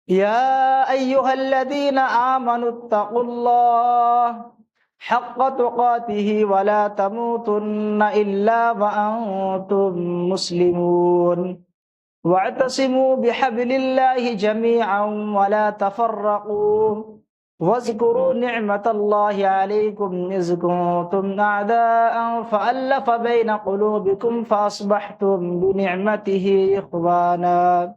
يا أيها الذين آمنوا اتقوا الله حق تقاته ولا تموتن إلا وأنتم مسلمون واعتصموا بحبل الله جميعا ولا تفرقوا واذكروا نعمة الله عليكم إذ كنتم أعداء فألف بين قلوبكم فأصبحتم بنعمته إخوانا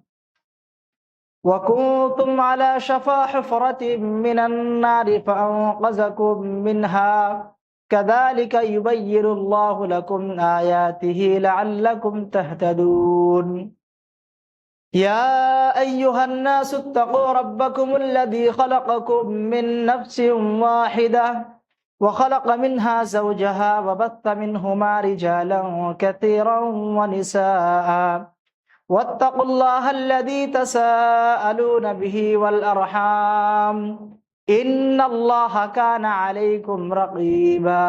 وكنتم على شفا حفرة من النار فأنقذكم منها كذلك يبين الله لكم آياته لعلكم تهتدون يا أيها الناس اتقوا ربكم الذي خلقكم من نفس واحدة وخلق منها زوجها وبث منهما رجالا كثيرا ونساء واتقوا الله الذي تساءلون به والأرحام إن الله كان عليكم رقيبا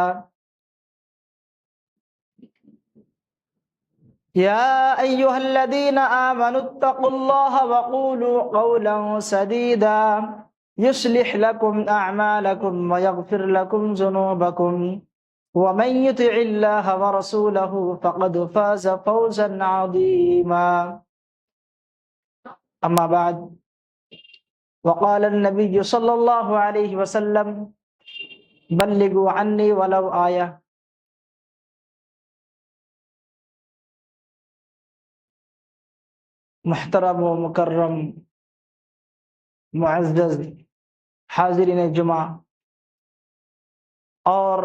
يا أيها الذين آمنوا اتقوا الله وقولوا قولا سديدا يصلح لكم أعمالكم ويغفر لكم ذنوبكم ومن يطع الله ورسوله فقد فاز فوزا عظيما أما بعد وقال النبي صلى الله عليه وسلم بلغوا عني ولو آية محترم و مکرم معزز حاضرین جمعہ اور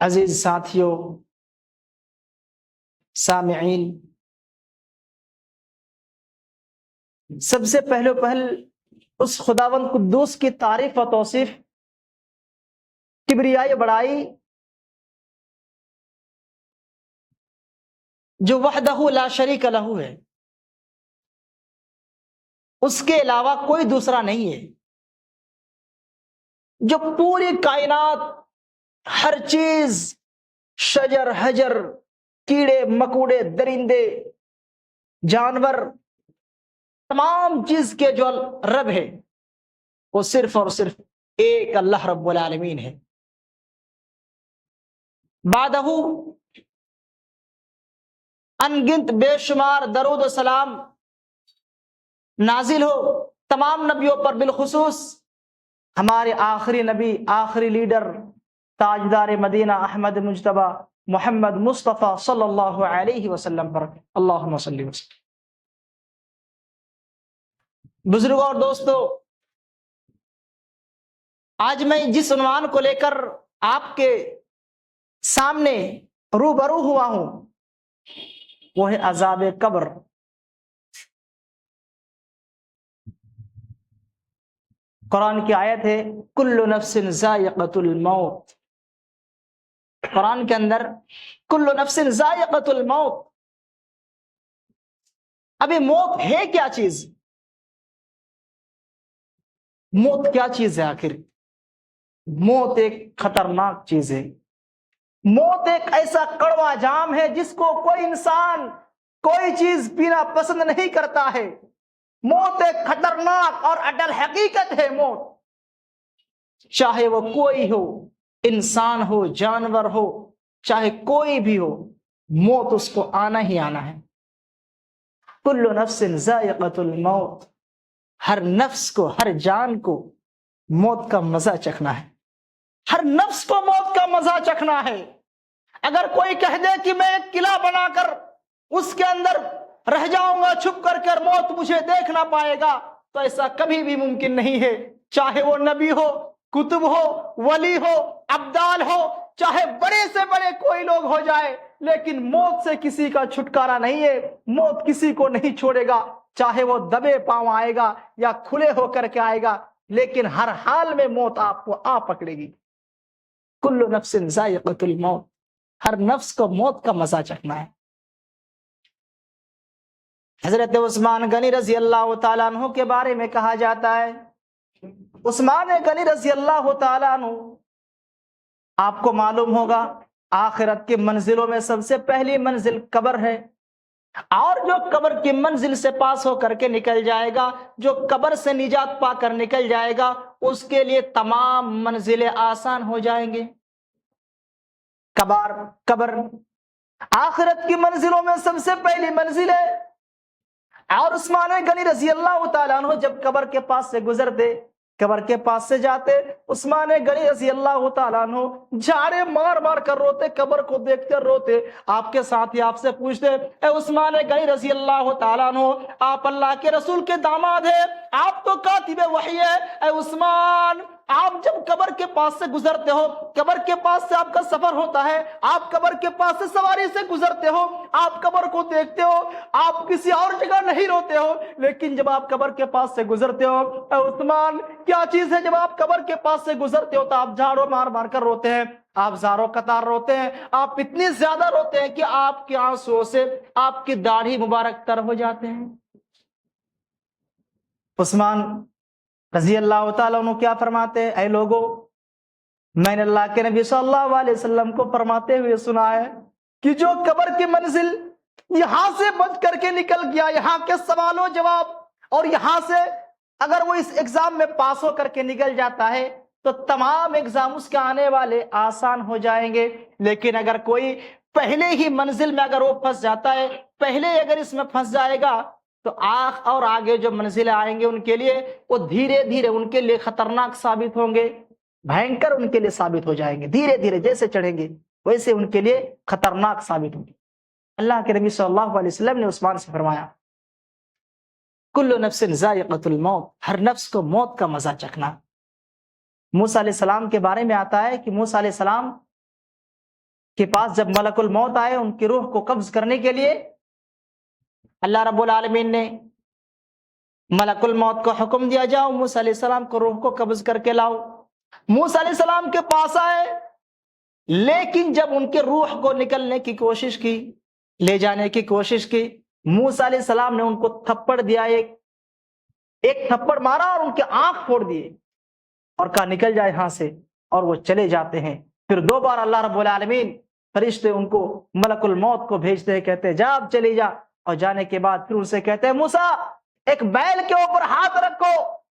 عزیز ساتھیوں سامعین، سب سے پہلو پہل اس خداوند قدوس کی تعریف و توصیف، کبریائی بڑائی، جو وحدہ لا شریک لہ ہے، اس کے علاوہ کوئی دوسرا نہیں ہے، جو پوری کائنات، ہر چیز، شجر حجر، کیڑے مکوڑے، درندے، جانور، تمام چیز کے جو رب ہے وہ صرف اور صرف ایک اللہ رب العالمین ہے۔ بعدہ انگنت بے شمار درود و سلام نازل ہو تمام نبیوں پر، بالخصوص ہمارے آخری نبی، آخری لیڈر، تاجدار مدینہ احمد مجتبی محمد مصطفیٰ صلی اللہ علیہ وسلم پر، اللہم صلی وسلم۔ بزرگوں اور دوستو، آج میں جس عنوان کو لے کر آپ کے سامنے روبرو ہوا ہوں وہ ہے عذاب قبر۔ قرآن کی آیت ہے کل نفس ذائقۃ الموت۔ قرآن کے اندر کل نفس ذائقۃ الموت۔ ابھی موت ہے کیا چیز؟ موت کیا چیز ہے آخر؟ موت ایک خطرناک چیز ہے۔ موت ایک ایسا کڑوا جام ہے جس کو کوئی انسان، کوئی چیز پینا پسند نہیں کرتا ہے۔ موت ایک خطرناک اور اٹل حقیقت ہے۔ موت چاہے وہ کوئی ہو، انسان ہو، جانور ہو، چاہے کوئی بھی ہو، موت اس کو آنا ہی آنا ہے۔ کل نفس ذائقۃ الموت، ہر نفس کو، ہر جان کو موت کا مزہ چکھنا ہے۔ ہر نفس کو موت کا مزہ چکھنا ہے۔ اگر کوئی کہہ دے کہ میں ایک قلعہ بنا کر اس کے اندر رہ جاؤں گا چھپ کر کے، موت مجھے دیکھ نہ پائے گا، تو ایسا کبھی بھی ممکن نہیں ہے۔ چاہے وہ نبی ہو، کتب ہو، ولی ہو، ابدال ہو، چاہے بڑے سے بڑے کوئی لوگ ہو جائے، لیکن موت سے کسی کا چھٹکارا نہیں ہے۔ موت کسی کو نہیں چھوڑے گا، چاہے وہ دبے پاؤں آئے گا یا کھلے ہو کر کے آئے گا، لیکن ہر حال میں موت آپ کو آ پکڑے گی۔ کل نفس ذائقۃ الموت، ہر نفس کو موت کا مزہ چکھنا ہے۔ حضرت عثمان غنی رضی اللہ تعالیٰ عنہ کے بارے میں کہا جاتا ہے، عثمان غنی رضی اللہ تعالیٰ عنہ، آپ کو معلوم ہوگا آخرت کی منزلوں میں سب سے پہلی منزل قبر ہے، اور جو قبر کی منزل سے پاس ہو کر کے نکل جائے گا، جو قبر سے نجات پا کر نکل جائے گا، اس کے لیے تمام منزلیں آسان ہو جائیں گے۔ قبر آخرت کی منزلوں میں سب سے پہلی منزل ہے، اور عثمان غنی رضی اللہ تعالیٰ عنہ جب قبر کے پاس سے گزرتے، قبر کے پاس سے جاتے، عثمان غنی رضی اللہ تعالیٰ عنہ جھاڑے مار مار کر روتے، قبر کو دیکھتے روتے۔ آپ کے ساتھی آپ سے پوچھتے، اے عثمان غنی رضی اللہ تعالیٰ عنہ، آپ اللہ کے رسول کے داماد ہیں، آپ تو کاتب وحی ہے، اے عثمان آپ جب قبر کے پاس سے گزرتے ہو، قبر کے پاس سے آپ کا سفر ہوتا ہے، آپ قبر کے پاس سے سواری سے گزرتے ہو، آپ قبر کو دیکھتے ہو، آپ کسی اور جگہ نہیں روتے ہو، لیکن جب آپ قبر کے پاس سے گزرتے ہو، اے عثمان کیا چیز ہے، جب آپ قبر کے پاس سے گزرتے ہو تو آپ جھاڑو مار مار کر روتے ہیں، آپ زاروں قطار روتے ہیں، آپ اتنی زیادہ روتے ہیں کہ آپ کے آنسوؤں سے آپ کی داڑھی مبارک تر ہو جاتے ہیں۔ عثمان رضی اللہ تعالیٰ عنہ کیا فرماتے ہیں، اے لوگوں، میں نے اللہ کے نبی صلی اللہ علیہ وسلم کو فرماتے ہوئے سنا ہے کہ جو قبر کی منزل یہاں سے بچ کر کے نکل گیا، یہاں کے سوال و جواب، اور یہاں سے اگر وہ اس ایگزام میں پاس ہو کر کے نکل جاتا ہے تو تمام ایگزام اس کے آنے والے آسان ہو جائیں گے۔ لیکن اگر کوئی پہلے ہی منزل میں اگر وہ پھنس جاتا ہے، پہلے اگر اس میں پھنس جائے گا تو اور آگے جو منزلیں آئیں گے ان کے لیے وہ دھیرے دھیرے ان کے لیے خطرناک ثابت ہوں گے، بھینکر ان کے لیے ثابت ہو جائیں گے، دھیرے دھیرے جیسے چڑھیں گے ویسے ان کے لیے خطرناک ثابت ہوں گے۔ اللہ کے نبی صلی اللہ علیہ وسلم نے عثمان سے فرمایا، کل نفس ذائقۃ الموت، ہر نفس کو موت کا مزہ چکھنا۔ موسیٰ علیہ السلام کے بارے میں آتا ہے کہ موسیٰ علیہ السلام کے پاس جب ملک الموت آئے ان کی روح کو قبض کرنے کے لیے، اللہ رب العالمین نے ملک الموت کو حکم دیا، جاؤ موسیٰ علیہ السلام کو روح کو قبض کر کے لاؤ۔ موسیٰ علیہ السلام کے پاس آئے، لیکن جب ان کے روح کو نکلنے کی کوشش کی، لے جانے کی کوشش کی، موسیٰ علیہ السلام نے ان کو تھپڑ دیا، ایک تھپڑ مارا اور ان کے آنکھ پھوڑ دیے اور کہا نکل جائے یہاں سے، اور وہ چلے جاتے ہیں۔ پھر دو بار اللہ رب العالمین فرشتے ان کو ملک الموت کو بھیجتے ہیں، کہتے ہیں جا اب چلی جا، اور جانے کے بعد پھر ان سے کہتے ہیں موسیٰ ایک بیل کے اوپر ہاتھ رکھو،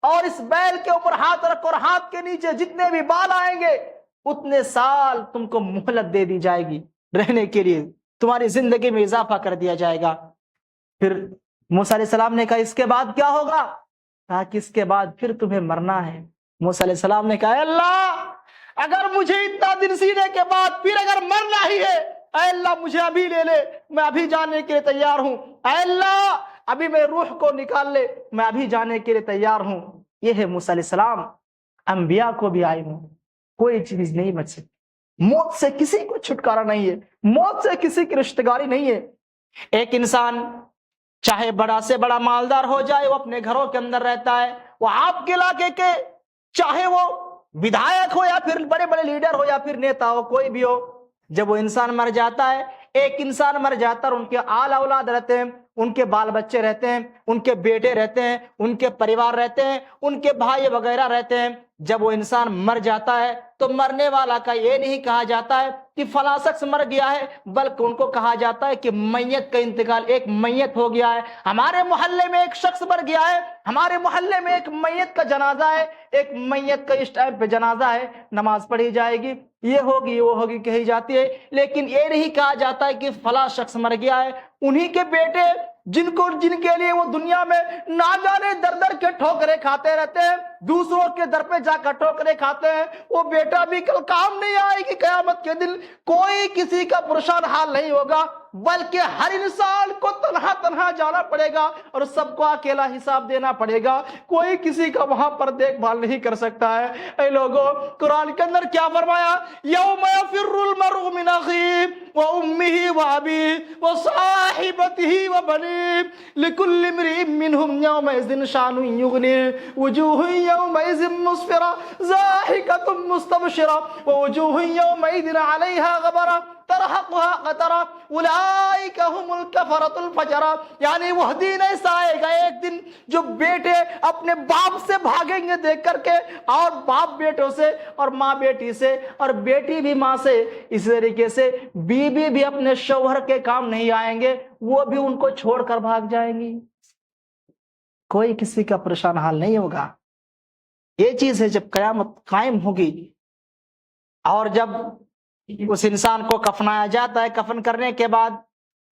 اور اس بیل کے اوپر ہاتھ رکھو، اور ہاتھ کے نیچے جتنے بھی بال آئیں گے اتنے سال تم کو مہلت دے دی جائے گی رہنے کے لیے، تمہاری زندگی میں اضافہ کر دیا جائے گا۔ پھر موسیٰ علیہ السلام نے کہا اس کے بعد کیا ہوگا؟ کہا کہ اس کے بعد پھر تمہیں مرنا ہے۔ موسیٰ علیہ السلام نے کہا اے اللہ اگر مجھے اتنا دن سینے کے بعد پھر اگر مرنا ہی ہے، اے اللہ مجھے ابھی لے لے، میں ابھی جانے کے لیے تیار ہوں، اے اللہ ابھی میں روح کو نکال لے، میں ابھی جانے کے لیے تیار ہوں۔ یہ ہے موسیٰ علیہ السلام، انبیاء کو بھی آئے ہوں، کوئی چیز نہیں بچ سکتی، موت سے کسی کو چھٹکارا نہیں ہے، موت سے کسی کی رشتگاری نہیں ہے۔ ایک انسان چاہے بڑا سے بڑا مالدار ہو جائے، وہ اپنے گھروں کے اندر رہتا ہے، وہ آپ کے علاقے کے چاہے وہ ودھایک ہو یا پھر بڑے بڑے لیڈر ہو یا پھر نیتا ہو، کوئی بھی ہو، جب وہ انسان مر جاتا ہے، ایک انسان مر جاتا ہے اور ان کے آل اولاد رہتے ہیں، ان کے بال بچے رہتے ہیں، ان کے بیٹے رہتے ہیں، ان کے پریوار رہتے ہیں، ان کے بھائی وغیرہ رہتے ہیں۔ جب وہ انسان مر جاتا ہے تو مرنے والا کا یہ نہیں کہا جاتا ہے کہ فلاں شخص مر گیا ہے، بلکہ ان کو کہا جاتا ہے کہ میت کا انتقال، ایک میت ہو گیا ہے، ہمارے محلے میں ایک شخص مر گیا ہے، ہمارے محلے میں ایک میت کا جنازہ ہے، ایک میت کا اس ٹائم پہ جنازہ ہے، نماز پڑھی جائے گی، یہ ہوگی وہ ہوگی کہی جاتی ہے، لیکن یہ نہیں کہا جاتا ہے کہ فلاں شخص مر گیا ہے۔ انہی کے بیٹے جن کے لیے وہ دنیا میں نہ جانے در در کے ٹھوکریں کھاتے رہتے ہیں، دوسروں کے در پہ جا کر ٹھوکریں کھاتے ہیں، وہ بیٹا بھی کل کام نہیں آئے گی، قیامت کے دن کوئی کسی کا پریشان حال نہیں ہوگا، بلکہ ہر انسان کو تنہا تنہا جانا پڑے گا اور سب کو اکیلا حساب دینا پڑے گا، کوئی کسی کا وہاں پر دیکھ بھال نہیں کر سکتا ہے۔ اے لوگوں، قرآن کے اندر کیا فرمایا؟ یوم یفر المرء من اخیہ وامہ وابیہ وصاحبتہ وبنیہ لکل امرئ منہم یومئذ شأن یغنیہ وجوہ یومئذ مسفرہ ضاحکۃ مستبشرہ ووجوہ یومئذ علیہا غبرہ ترهقها قترا اولئک هم الکفرۃ الفجرا، یعنی وہ دن ایسا آئے گا ایک دن جو بیٹے اپنے باپ سے بھاگیں گے دیکھ کر کے، اور باپ بیٹوں سے، اور ماں بیٹی سے، اور بیٹی بھی ماں سے، اسی طریقے سے بیوی بھی اپنے شوہر کے کام نہیں آئیں گے، وہ بھی ان کو چھوڑ کر بھاگ جائیں گی، کوئی کسی کا پریشان حال نہیں ہوگا۔ یہ چیز ہے جب قیامت قائم ہوگی، اور جب اس انسان کو کفنایا جاتا ہے، کفن کرنے کے بعد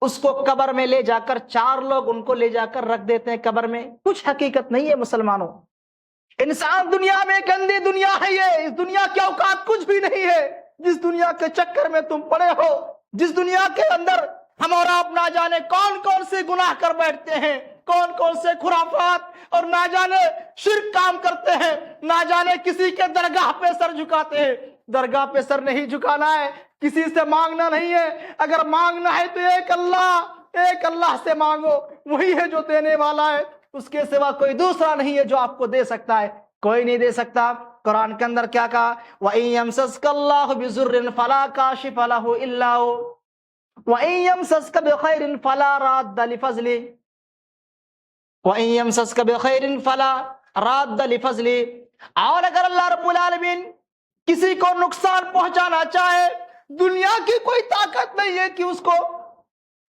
اس کو قبر میں لے جا کر 4 لوگ ان کو لے جا کر رکھ دیتے ہیں قبر میں۔ کچھ حقیقت نہیں ہے مسلمانوں، انسان دنیا میں گندی دنیا ہے، یہ اس دنیا کے اوقات کچھ بھی نہیں ہے، جس دنیا کے چکر میں تم پڑے ہو، جس دنیا کے اندر ہم اور آپ نہ جانے کون کون سے گناہ کر بیٹھتے ہیں، کون کون سے خرافات اور نہ جانے شرک کام کرتے ہیں، نہ جانے کسی کے درگاہ پہ سر جھکاتے ہیں۔ درگاہ پہ سر نہیں جھکانا ہے، کسی سے مانگنا نہیں ہے، اگر مانگنا ہے تو ایک اللہ سے مانگو، وہی ہے جو دینے والا ہے، اس کے سوا کوئی دوسرا نہیں ہے جو آپ کو دے سکتا ہے، کوئی نہیں دے سکتا۔ قرآن کے اندر کیا کہا؟ وَإِن يَمْسَسْكَ اللَّهُ بِضُرٍّ فَلَا كَاشِفَ لَهُ إِلَّا هُوَ وَإِن يَمْسَسْكَ بِخَيْرٍ فَلَا رَادَّ لِفَضْلِهِ وَإِن يَمْسَسْكَ بِخَيْرٍ فَلَا رَادَّ لِفَضْلِهِ، اور اگر اللہ رب العالمین کسی کو نقصان پہنچانا چاہے، دنیا کی کوئی طاقت نہیں ہے کہ اس کو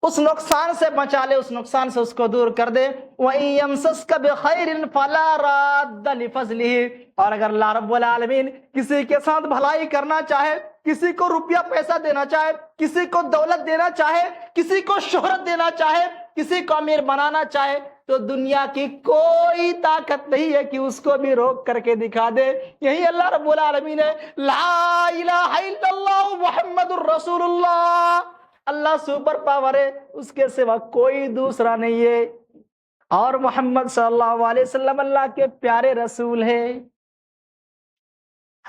اس نقصان سے بچا لے، اس نقصان سے اس کو دور کر دے۔ وَإِن يَمْسَسْكَ بِخَيْرٍ فَلَا رَادَّ لِفَضْلِهِ، اور اگر اللہ رب العالمین کسی کے ساتھ بھلائی کرنا چاہے، کسی کو روپیہ پیسہ دینا چاہے، کسی کو دولت دینا چاہے، کسی کو شہرت دینا چاہے، کسی کو امیر بنانا چاہے، تو دنیا کی کوئی طاقت نہیں ہے کہ اس کو بھی روک کر کے دکھا دے۔ یہی اللہ رب العالمین ہے، لا الہ الا اللہ محمد الرسول اللہ، اللہ سپر پاور ہے، اس کے سوا کوئی دوسرا نہیں ہے، اور محمد صلی اللہ علیہ وسلم اللہ کے پیارے رسول ہیں۔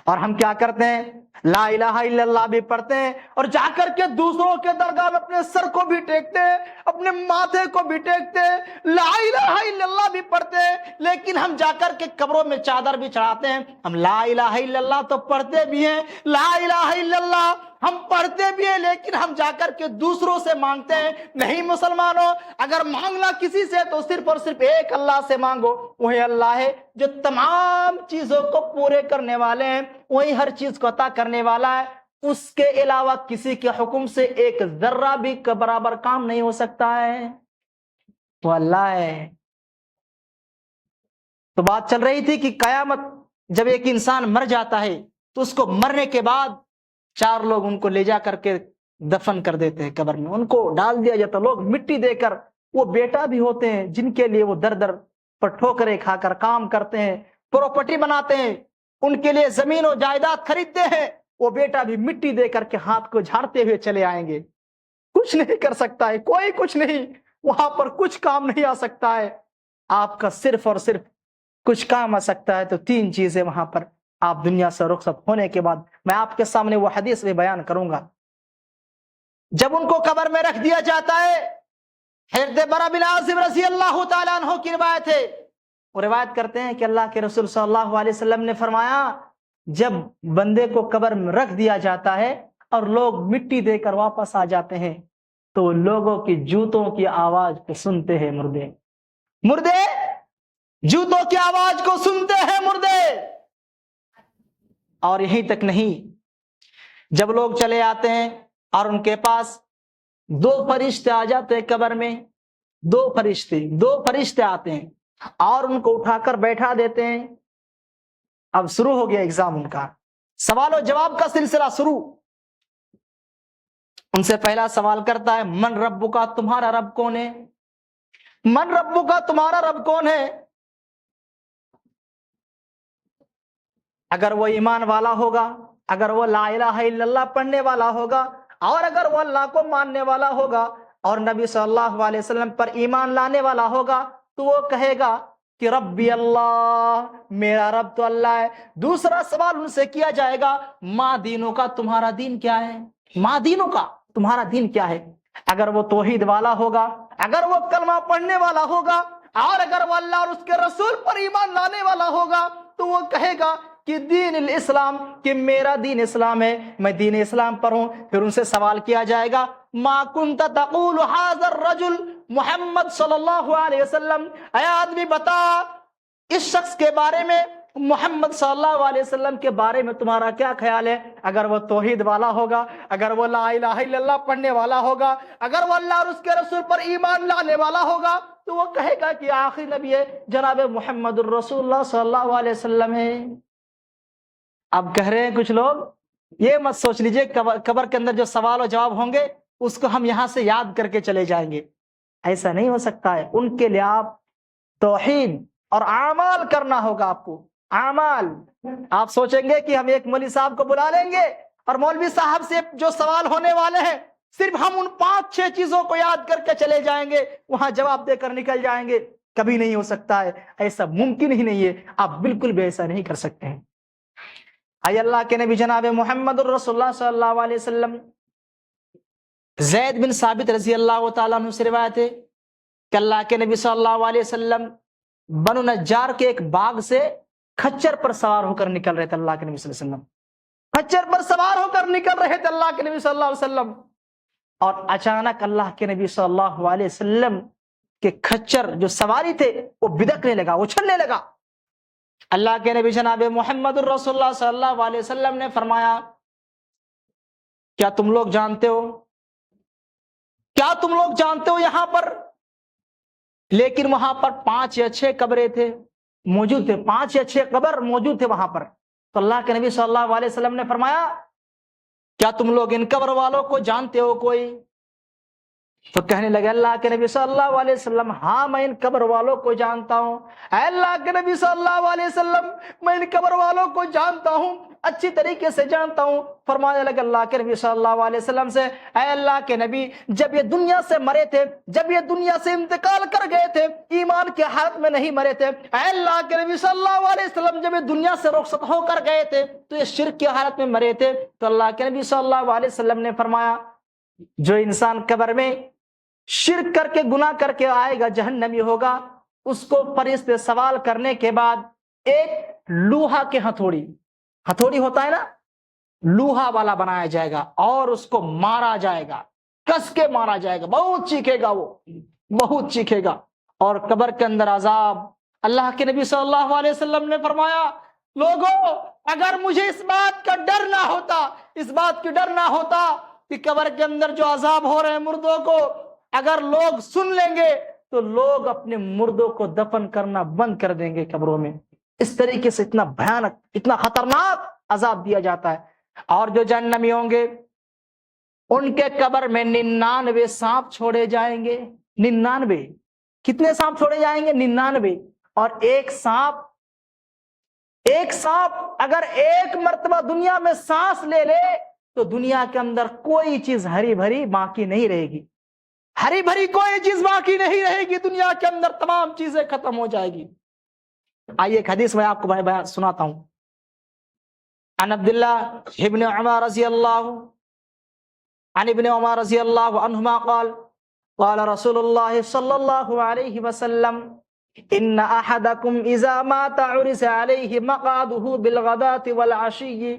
اور ہم کیا کرتے ہیں؟ لا الہ الا اللہ بھی پڑھتے ہیں، اور جا کر کے دوسروں کے درگاہ میں اپنے سر کو بھی ٹیکتے ہیں، اپنے ماتھے کو بھی ٹیکتے ہیں، لا الہ الا اللہ بھی پڑھتے ہیں، لیکن ہم جا کر کے قبروں میں چادر بھی چڑھاتے ہیں۔ ہم لا الہ الا اللہ تو پڑھتے بھی ہیں، لا الہ الا اللہ ہم پڑھتے بھی ہیں، لیکن ہم جا کر کے دوسروں سے مانگتے ہیں۔ نہیں مسلمانوں، اگر مانگنا کسی سے تو صرف اور صرف ایک اللہ سے مانگو، وہی اللہ ہے جو تمام چیزوں کو پورے کرنے والے ہیں، وہی ہر چیز کو عطا کرنے والا ہے، اس کے علاوہ کسی کے حکم سے ایک ذرہ بھی برابر کام نہیں ہو سکتا ہے، وہ اللہ ہے۔ تو بات چل رہی تھی کہ قیامت جب ایک انسان مر جاتا ہے تو اس کو مرنے کے بعد 4 لوگ ان کو لے جا کر کے دفن کر دیتے ہیں قبر میں، ان کو ڈال دیا جاتا، لوگ مٹی دے کر، وہ بیٹا بھی ہوتے ہیں جن کے لیے وہ در در پر ٹھوکریں کھا کر کام کرتے ہیں، پراپرٹی بناتے ہیں، ان کے لیے زمین و جائیداد خریدتے ہیں، وہ بیٹا بھی مٹی دے کر کے ہاتھ کو جھاڑتے ہوئے چلے آئیں گے، کچھ نہیں کر سکتا ہے کوئی، کچھ نہیں، وہاں پر کچھ کام نہیں آ سکتا ہے۔ آپ کا صرف اور صرف کچھ کام آ سکتا ہے تو 3 چیزیں وہاں پر آپ دنیا سے رخصت ہونے کے بعد، میں آپ کے سامنے وہ حدیث بھی بیان کروں گا۔ جب ان کو قبر میں رکھ دیا جاتا ہے، حضرت برا بن عازب رضی اللہ تعالیٰ عنہ کی روایت ہے، وہ روایت کرتے ہیں کہ اللہ کے رسول صلی اللہ علیہ وسلم نے فرمایا، جب بندے کو قبر میں رکھ دیا جاتا ہے اور لوگ مٹی دے کر واپس آ جاتے ہیں تو لوگوں کی جوتوں کی آواز کو سنتے ہیں مردے جوتوں کی آواز کو سنتے ہیں مردے۔ اور یہیں تک نہیں، جب لوگ چلے آتے ہیں اور ان کے پاس 2 فرشتے آ جاتے ہیں قبر میں، 2 فرشتے آتے ہیں اور ان کو اٹھا کر بیٹھا دیتے ہیں۔ اب شروع ہو گیا ایگزام، ان کا سوال و جواب کا سلسلہ شروع۔ ان سے پہلا سوال کرتا ہے، من رب کا، تمہارا رب کون ہے؟ من رب کا، تمہارا رب کون ہے؟ اگر وہ ایمان والا ہوگا، اگر وہ لا الہ الا اللہ پڑھنے والا ہوگا، اور اگر وہ اللہ کو ماننے والا ہوگا اور نبی صلی اللہ علیہ وسلم پر ایمان لانے والا ہوگا، تو وہ کہے گا کہ ربی اللہ، میرا رب تو اللہ ہے۔ دوسرا سوال ان سے کیا جائے گا، ما دینوں کا، تمہارا دین کیا ہے؟ ما دینوں کا، تمہارا دین کیا ہے؟ اگر وہ توحید والا ہوگا، اگر وہ کلمہ پڑھنے والا ہوگا، اور اگر وہ اللہ اور اس کے رسول پر ایمان لانے والا ہوگا، تو وہ کہے گا کہ دین الاسلام، کہ میرا دین اسلام ہے، میں دین اسلام پر ہوں، پھر ان سے سوال کیا جائے گا ما کنت تقول هذا الرجل، محمد صلی اللہ علیہ وسلم، اے آدمی بتا اس شخص کے بارے میں، محمد صلی اللہ علیہ وسلم کے بارے میں تمہارا کیا خیال ہے؟ اگر وہ توحید والا ہوگا، اگر وہ لا الہ الا اللہ پڑھنے والا ہوگا، اگر وہ اللہ اور اس کے رسول پر ایمان لانے والا ہوگا، تو وہ کہے گا کہ آخری نبی ہے جناب محمد الرسول اللہ صلی اللہ علیہ وسلم ہے۔ اب کہہ رہے ہیں کچھ لوگ، یہ مت سوچ لیجئے قبر کے اندر جو سوال و جواب ہوں گے اس کو ہم یہاں سے یاد کر کے چلے جائیں گے، ایسا نہیں ہو سکتا ہے۔ ان کے لیے آپ توحید اور اعمال کرنا ہوگا، آپ کو اعمال۔ آپ سوچیں گے کہ ہم ایک مولوی صاحب کو بلا لیں گے اور مولوی صاحب سے جو سوال ہونے والے ہیں صرف ہم ان 5-6 چیزوں کو یاد کر کے چلے جائیں گے، وہاں جواب دے کر نکل جائیں گے، کبھی نہیں ہو سکتا ہے، ایسا ممکن ہی نہیں ہے، آپ بالکل بھی ایسا نہیں کر سکتے ہیں۔ اے اللہ کے نبی جناب محمد الرسول اللہ صلی اللہ علیہ وسلم، زید بن ثابت رضی اللہ تعالیٰ عنہ سے روایت ہے کہ اللہ کے نبی صلی اللہ علیہ وسلم بنو نجار کے ایک باغ سے کھچر پر سوار ہو کر نکل رہے تھے، اللہ کے نبی صلی اللہ علیہ وسلم کھچر پر سوار ہو کر نکل رہے تھے اللہ کے نبی صلی اللہ علیہ وسلم، اور اچانک اللہ کے نبی صلی اللہ علیہ وسلم کے کھچر جو سواری تھے وہ بدکنے لگا، اچھلنے لگا۔ اللہ کے نبی جناب محمد الرسول اللہ صلی اللہ علیہ وسلم نے فرمایا کیا تم لوگ جانتے ہو، کیا تم لوگ جانتے ہو یہاں پر، لیکن وہاں پر 5 یا 6 قبریں تھے موجود تھے، 5 یا 6 قبر موجود تھے وہاں پر۔ تو اللہ کے نبی صلی اللہ علیہ وسلم نے فرمایا کیا تم لوگ ان قبر والوں کو جانتے ہو کوئی؟ تو کہنے لگے اللہ کے نبی صلی اللہ علیہ وسلم ہاں میں ان قبر والوں کو جانتا ہوں۔ اے اللہ کے نبی صلی اللہ علیہ وسلم میں ان قبر والوں کو جانتا ہوں، اچھی طریقے سے جانتا ہوں۔ فرمانے لگے اللہ کے نبی صلی اللہ علیہ وسلم سے اے اللہ کے نبی جب یہ دنیا سے مرے تھے، جب یہ دنیا سے انتقال کر گئے تھے، ایمان کی حالت میں نہیں مرے تھے، اے اللہ کے نبی صلی اللہ علیہ وسلم جب یہ دنیا سے رخصت ہو کر گئے تھے تو یہ شرک کی حالت میں مرے تھے۔ تو اللہ کے نبی صلی اللہ علیہ وسلم نے فرمایا جو انسان قبر میں شرک کر کے گناہ کر کے آئے گا جہنمی ہوگا، اس کو فرشتے سوال کرنے کے بعد ایک لوہا کے ہتھوڑی ہوتا ہے نا، لوہا والا بنایا جائے گا اور اس کو مارا جائے گا، کس کے مارا جائے گا، بہت چیخے گا، وہ بہت چیخے گا، اور قبر کے اندر عذاب۔ اللہ کے نبی صلی اللہ علیہ وسلم نے فرمایا لوگوں اگر مجھے اس بات کا ڈر نہ ہوتا، اس بات کی ڈر نہ ہوتا کہ قبر کے اندر جو عذاب ہو رہے ہیں مردوں کو اگر لوگ سن لیں گے تو لوگ اپنے مردوں کو دفن کرنا بند کر دیں گے قبروں میں۔ اس طریقے سے اتنا بھیانک، اتنا خطرناک عذاب دیا جاتا ہے۔ اور جو جہنمی ہوں گے ان کے قبر میں 99 سانپ چھوڑے جائیں گے۔ 99 کتنے سانپ چھوڑے جائیں گے؟ 99۔ اور ایک سانپ اگر ایک مرتبہ دنیا میں سانس لے لے تو دنیا کے اندر کوئی چیز ہری بھری باقی نہیں رہے گی، ہری بھری کوئی چیز باقی نہیں رہے گی، دنیا کے اندر تمام چیزیں ختم ہو جائے گی۔ آئیے ایک حدیث میں آپ کو بیان سناتا ہوں۔ عن عبداللہ ابن عمر رضی اللہ عن ابن عمر رضی اللہ عنہما قال قال رسول اللہ صلی اللہ علیہ وسلم ان احدکم اذا مات عرس علیہ مقعده بالغداة والعشی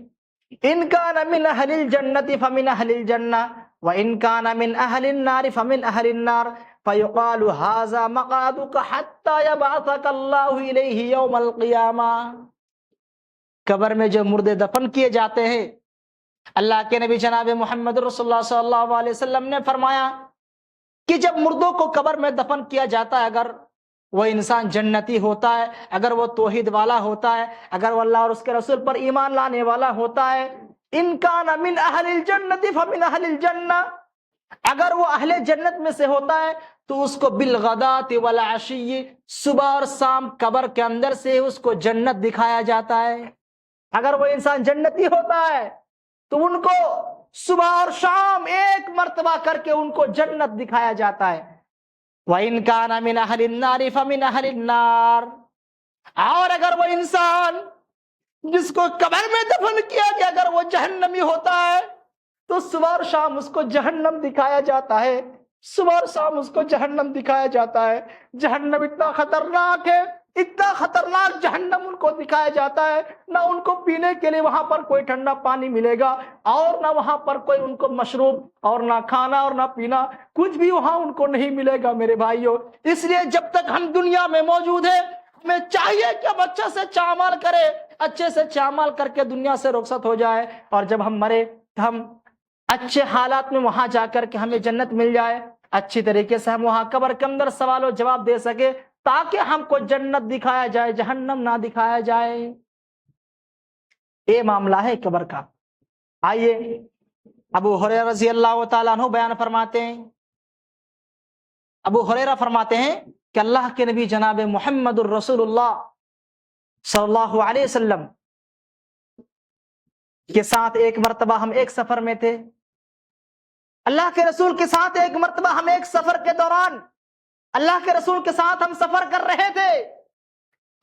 ان کان من اہل الجنة فمن اہل الجنة وان کان من اہل النار فمن اہل النار فیقال هذا مقعدك حتى يبعثك الله الیہ یوم القیامہ۔ قبر میں جو مردے دفن کیے جاتے ہیں، اللہ کے نبی جناب محمد رسول اللہ صلی اللہ علیہ وسلم نے فرمایا کہ جب مردوں کو قبر میں دفن کیا جاتا ہے، اگر وہ انسان جنتی ہوتا ہے، اگر وہ توحید والا ہوتا ہے، اگر وہ اللہ اور اس کے رسول پر ایمان لانے والا ہوتا ہے، ان کان من اہل الجنت فمن اہل الجنہ، اگر وہ اہل جنت میں سے ہوتا ہے تو اس کو بالغدات والعشی، صبح اور شام قبر کے اندر سے اس کو جنت دکھایا جاتا ہے۔ اگر وہ انسان جنتی ہوتا ہے تو ان کو صبح اور شام ایک مرتبہ کر کے ان کو جنت دکھایا جاتا ہے۔ وَإِن كَانَ مِنْ أَهْلِ النَّارِ فَمِنْ أَهْلِ النَّارِ، اور اگر وہ انسان جس کو قبر میں دفن کیا گیا اگر وہ جہنمی ہوتا ہے تو صبح اور شام اس کو جہنم دکھایا جاتا ہے، صبح اور شام اس کو جہنم دکھایا جاتا ہے۔ جہنم اتنا خطرناک ہے، اتنا خطرناک جہنم ان کو دکھایا جاتا ہے، نہ ان کو پینے کے لیے وہاں پر کوئی ٹھنڈا پانی ملے گا، اور نہ وہاں پر کوئی ان کو مشروب، اور نہ کھانا اور نہ پینا، کچھ بھی وہاں ان کو نہیں ملے گا میرے بھائیوں۔ اس لیے جب تک ہم دنیا میں موجود ہیں، ہمیں چاہیے کہ ہم اچھے سے چامال کرے، اچھے سے چامال کر کے دنیا سے رخصت ہو جائے، اور جب ہم مرے تو ہم اچھے حالات میں وہاں جا کر کے ہمیں جنت مل جائے، اچھی طریقے سے ہم وہاں قبر کے اندر سوال و جواب دے سکے، تاکہ ہم کو جنت دکھایا جائے، جہنم نہ دکھایا جائے۔ یہ معاملہ ہے قبر کا۔ آئیے ابو ہریرہ رضی اللہ تعالیٰ عنہ بیان فرماتے ہیں، ابو ہریرہ فرماتے ہیں کہ اللہ کے نبی جناب محمد الرسول اللہ صلی اللہ علیہ وسلم کے ساتھ ایک مرتبہ ہم ایک سفر میں تھے، اللہ کے رسول کے ساتھ ایک مرتبہ ہم ایک سفر کے دوران اللہ کے رسول کے ساتھ ہم سفر کر رہے تھے،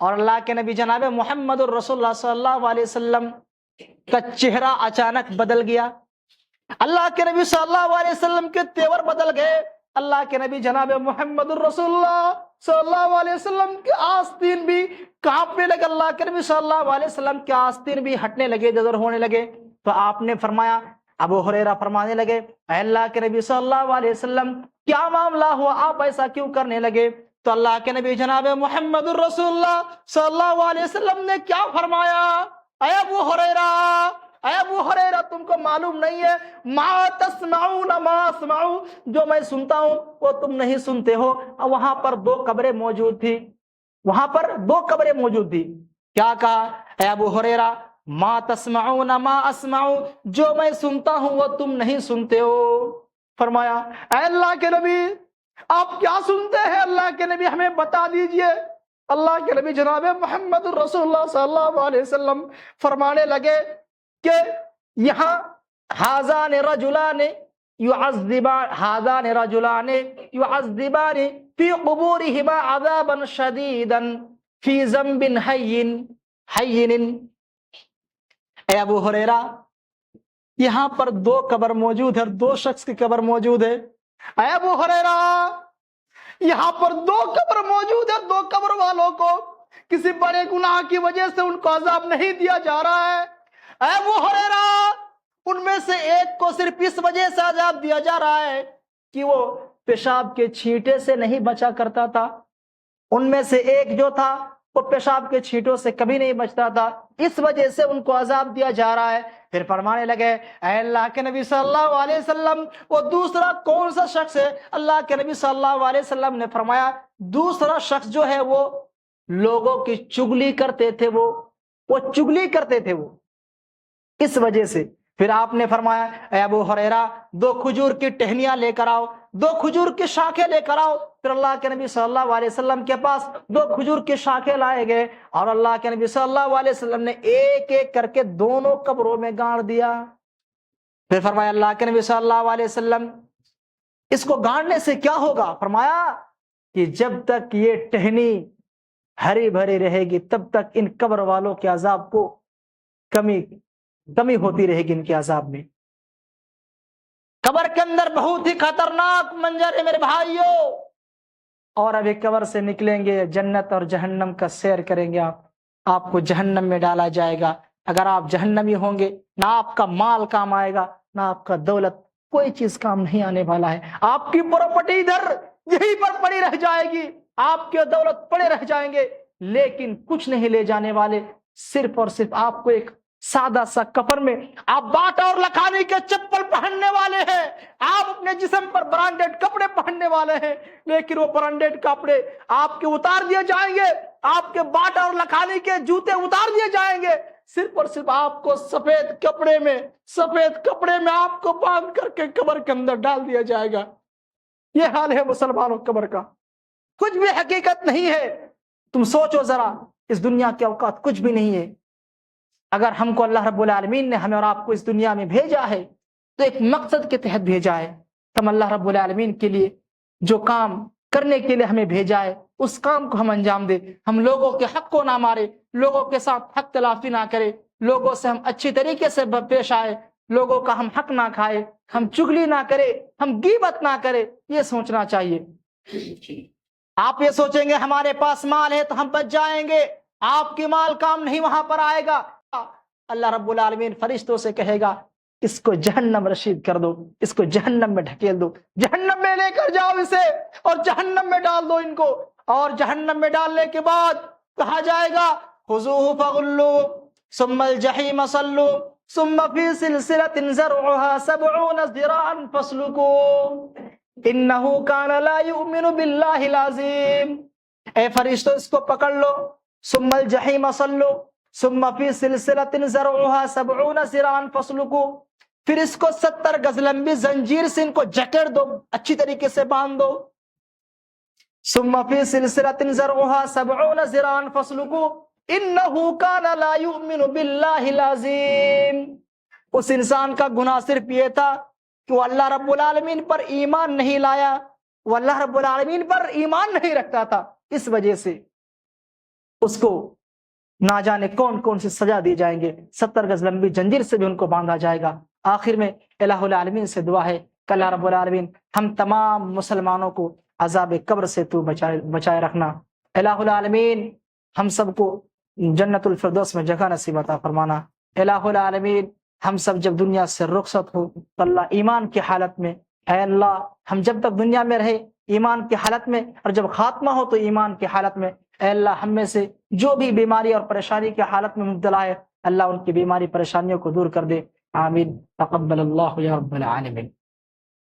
اور اللہ کے نبی جناب محمد الرسول اللہ صلی اللہ علیہ وسلم کا چہرہ اچانک بدل گیا، اللہ کے نبی صلی اللہ علیہ وسلم کے تیور بدل گئے، اللہ کے نبی جناب محمد الرسول اللہ صلی اللہ علیہ وسلم کے آستین بھی کانپنے لگے، اللہ کے نبی صلی اللہ علیہ وسلم کے آستین بھی ہٹنے لگے، ادھر ہونے لگے۔ تو آپ نے فرمایا، ابو ہریرہ فرمانے لگے، اے اللہ کے نبی صلی اللہ علیہ وسلم کیا معاملہ ہوا، آپ ایسا کیوں کرنے لگے؟ تو اللہ کے نبی جناب محمد الرسول اللہ صلی اللہ علیہ وسلم نے کیا فرمایا، اے ابو ہریرہ، اے ابو ہریرہ تم کو معلوم نہیں ہے، ما تسمعون ما اسمعو، جو میں سنتا ہوں وہ تم نہیں سنتے ہو۔ وہاں پر دو قبریں موجود تھی، وہاں پر دو قبریں موجود تھی، کیا کہا، اے ابو ہریرہ ما تسمعون ما اسمعو، جو میں سنتا ہوں وہ تم نہیں سنتے ہو۔ فرمایا، اے اللہ کے نبی آپ کیا سنتے ہیں؟ اللہ کے نبی ہمیں بتا دیجئے۔ اللہ کے نبی جناب محمد الرسول اللہ صلی اللہ علیہ وسلم فرمانے لگے کہ یہاں ہذان رجلان یعذبان فی قبورہما عذابا شدیدا فی ذنب ہین۔ اے ابو ہریرہ یہاں پر دو قبر موجود ہے، دو شخص کی قبر موجود ہے۔ اے ابو ہریرہ یہاں پر دو قبر موجود ہے، دو قبر والوں کو کسی بڑے گناہ کی وجہ سے ان کو عذاب نہیں دیا جا رہا ہے۔ اے ابو ہریرہ ان میں سے ایک کو صرف اس وجہ سے عذاب دیا جا رہا ہے کہ وہ پیشاب کے چھینٹے سے نہیں بچا کرتا تھا، ان میں سے ایک جو تھا وہ پیشاب کے چھینٹوں سے کبھی نہیں بچتا تھا، اس وجہ سے ان کو عذاب دیا جا رہا ہے۔ پھر فرمانے لگے، اے اللہ کے نبی صلی اللہ علیہ وسلم وہ دوسرا کون سا شخص ہے؟ اللہ کے نبی صلی اللہ علیہ وسلم نے فرمایا، دوسرا شخص جو ہے وہ لوگوں کی چگلی کرتے تھے، وہ چگلی کرتے تھے، وہ اس وجہ سے۔ پھر آپ نے فرمایا، اے ابو ہریرہ دو کھجور کی ٹہنیاں لے کر آؤ، دو کھجور کی شاخیں لے کر آؤ۔ پھر اللہ کے نبی صلی اللہ علیہ وسلم کے پاس دو کھجور کی شاخیں لائے گئے، اور اللہ کے نبی صلی اللہ علیہ وسلم نے ایک ایک کر کے دونوں قبروں میں گاڑ دیا۔ پھر فرمایا اللہ کے نبی صلی اللہ علیہ وسلم، اس کو گاڑنے سے کیا ہوگا؟ فرمایا کہ جب تک یہ ٹہنی ہری بھری رہے گی تب تک ان قبر والوں کے عذاب کو کمی ہوتی رہے گی، ان کے عذاب میں۔ قبر کے اندر بہت ہی خطرناک منظر ہے میرے بھائیوں، اور ابھی قبر سے نکلیں گے جنت اور جہنم کا سیر کریں گے، آپ کو جہنم میں ڈالا جائے گا۔ اگر آپ جہنمی ہوں گے، نہ آپ کا مال کام آئے گا، نہ آپ کا دولت، کوئی چیز کام نہیں آنے والا ہے۔ آپ کی پراپرٹی ادھر یہیں پر پڑی رہ جائے گی، آپ کے دولت پڑے رہ جائیں گے، لیکن کچھ نہیں لے جانے والے، صرف اور صرف آپ کو ایک سادہ سا کفن میں، آپ باٹا اور لکھانی کے چپل پہننے والے ہیں، آپ اپنے جسم پر برانڈیڈ کپڑے پہننے والے ہیں، لیکن وہ برانڈیڈ کپڑے آپ کے اتار دیے جائیں گے، آپ کے باٹا اور لکھانی کے جوتے اتار دیے جائیں گے، صرف اور صرف آپ کو سفید کپڑے میں آپ کو باندھ کر کے قبر کے اندر ڈال دیا جائے گا۔ یہ حال ہے مسلمانوں قبر کا، کچھ بھی حقیقت نہیں ہے۔ تم سوچو ذرا، اس دنیا کے اوقات کچھ بھی نہیں ہے۔ اگر ہم کو اللہ رب العالمین نے ہمیں اور آپ کو اس دنیا میں بھیجا ہے تو ایک مقصد کے تحت بھیجا ہے، ہم اللہ رب العالمین کے لیے جو کام کرنے کے لیے ہمیں بھیجا ہے اس کام کو ہم انجام دیں، ہم لوگوں کے حق کو نہ مارے، لوگوں کے ساتھ حق تلافی نہ کرے، لوگوں سے ہم اچھی طریقے سے پیش آئے، لوگوں کا ہم حق نہ کھائے، ہم چگلی نہ کرے، ہم غیبت نہ کرے، یہ سوچنا چاہیے۔ آپ یہ سوچیں گے ہمارے پاس مال ہے تو ہم بچ جائیں گے، آپ کی مال کام نہیں وہاں پر آئے گا۔ اللہ رب العالمین فرشتوں سے کہے گا اس کو جہنم رسید کر دو، اس کو جہنم میں ڈھکیل دو، جہنم میں لے کر جاؤ اسے اور جہنم میں ڈال دو ان کو۔ اور جہنم میں ڈالنے کے بعد کہا جائے گا خذوہ فغلوہ ثم الجحیم صلوہ ثم فی سلسلۃ ذرعها 70 ذراعا فاسلکوہ انہ کان لا یؤمن باللہ العظیم۔ اے فرشتوں اس کو پکڑ لو، ثم الجحیم صلو ثم فی سلسلۃ ذرعها 70 ذراعا فاسلکوہ، پھر اس کو 70 گز لمبی زنجیر سے ان کو جکڑ دو، اچھی طریقے سے باندھ دو۔ ثم فی سلسلۃ ذرعها 70 ذراعا فاسلکوہ انہ کان لا یؤمن باللہ العظیم۔ اس انسان کا گناہ صرف یہ تھا کہ وہ اللہ رب العالمین پر ایمان نہیں لایا، وہ اللہ رب العالمین پر ایمان نہیں رکھتا تھا، اس وجہ سے اس کو نہ جانے کون کون سی سزا دی جائیں گے، 70 گز لمبی زنجیر سے بھی ان کو باندھا جائے گا۔ آخر میں الہ العالمین سے دعا ہے کہ اللہ رب العالمین ہم تمام مسلمانوں کو عذاب قبر سے تو بچائے رکھنا۔ الہ العالمین ہم سب کو جنت الفردوس میں جگہ نصیب عطا فرمانا۔ الہ العالمین ہم سب جب دنیا سے رخصت ہو تو اللہ ایمان کی حالت میں، اے اللہ ہم جب تک دنیا میں رہے ایمان کی حالت میں، اور جب خاتمہ ہو تو ایمان کی حالت میں، اے اللہ ہم میں سے جو بھی بیماری اور پریشانی کی حالت میں مبتلا ہے اللہ ان کی بیماری پریشانیوں کو دور کر دے، آمین۔ تقبل اللہ یا رب العالمین۔